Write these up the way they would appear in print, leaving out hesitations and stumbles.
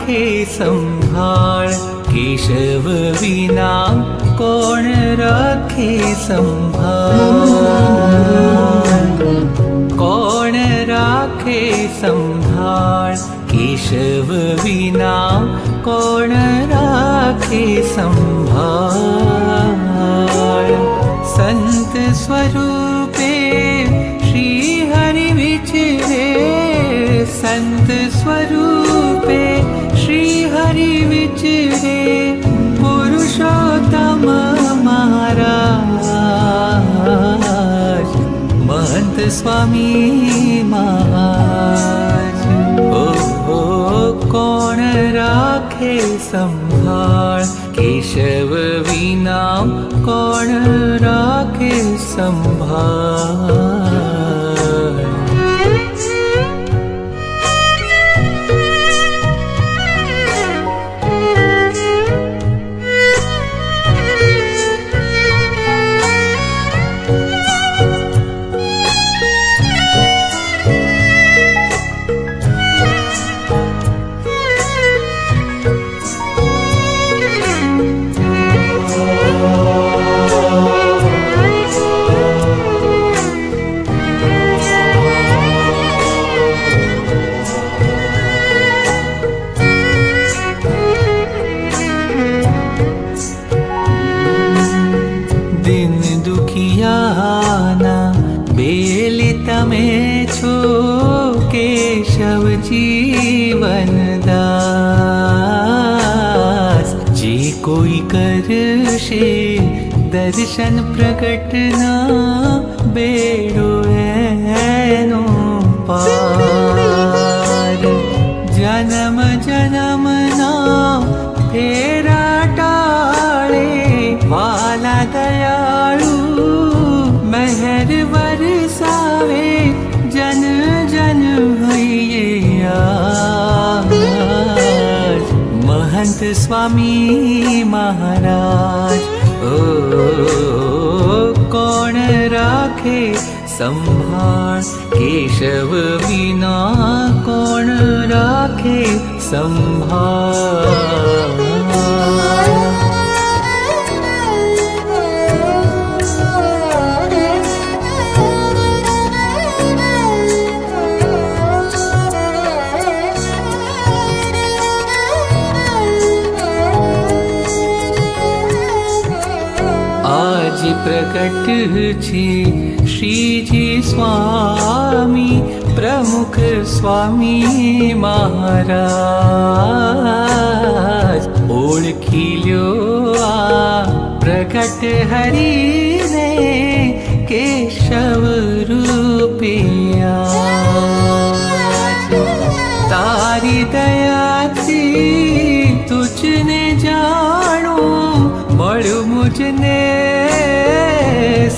राखे संभाळ, केशव विना कोण राखे संभाळ, कोण राखे संभाळ, केशव विना कोण राखे संभाळ। संत स्वरूपे श्री हरि विचरे, संत स्वरूपे श्री हरि विचरे, पुरुषोत्तम महाराज, महंत स्वामी महाराज। ओ कोण राखे संभाळ, केशव विना कोण राखे संभाळ। केशव जीवन दास, जे कोई करशे दर्शन प्रकटना, बेड़ो एनो पार। जन्म जन्मना फेरा टाळे, वाला दयाळु मेहर वरसावे, जन जन हइये आज। महंत स्वामी महाराज, ओ कोण राखे संभाळ, केशव विना कोण राखे संभाळ। आज प्रकट छे श्रीजी स्वामी, प्रमुख स्वामी महाराज। ओळखी ल्यो आ प्रकट हरिने, केशव रूपे आज। तारी दयाथी तुझने जाणो, મળ્યું મુજને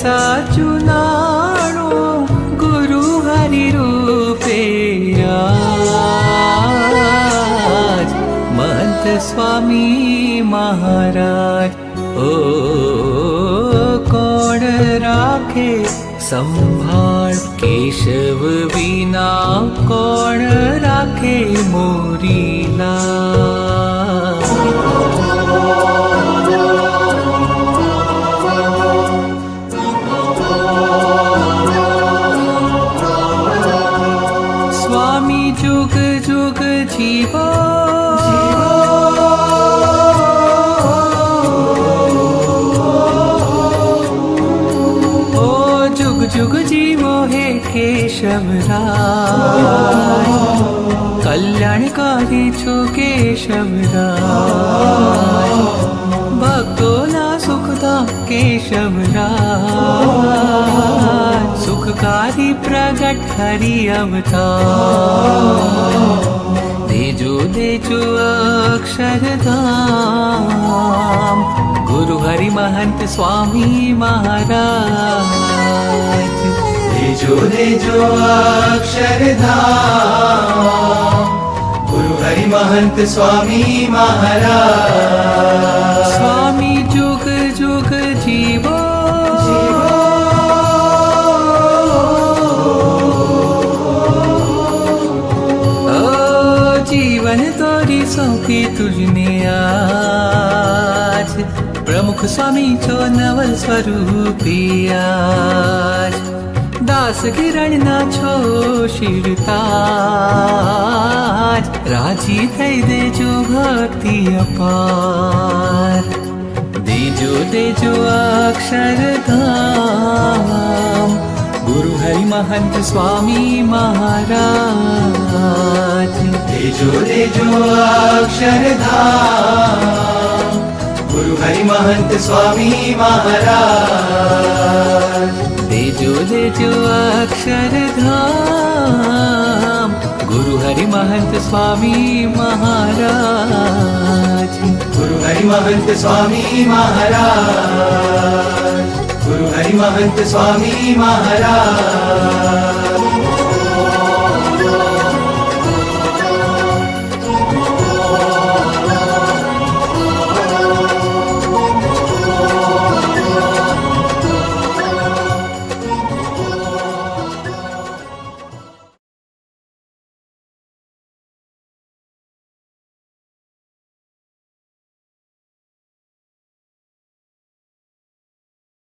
સાચું નાણું, ગુરુ હરિ રૂપે આજ। महंत स्वामी महाराज, ओ कोण राखे संभाळ, केशव विना कोण राखे मोरीला। जुग जुग जीवो, ओ जुग जुग जीवो हे केशवराज, कल्याणकारी छो केशवराज। भक्तोना सुखदा केशवराज, सुखकारी प्रगट हरि अवतार। देजो देजो अक्षरधाम, गुरु हरि महंत स्वामी महाराज। देजो देजो अक्षरधाम, गुरु हरि महंत स्वामी महाराज। स्वामी जुग जुग जीवो, जीवन तोरी सोंपी तुझने आज प्रमुख स्वामी चो नवल स्वरूपी आज दास किरण ना छो शिरताज राजी थई देजो भक्ति अपार देजो देजो अक्षरधाम गुरु हरि महंत स्वामी महाराज देजो देजो अक्षरधाम गुरु हरि महंत स्वामी महाराज देजो देजो अक्षरधाम गुरु हरि महंत स्वामी महाराज गुरु हरि महंत स्वामी महाराज गुरु हरि महंत स्वामी महाराज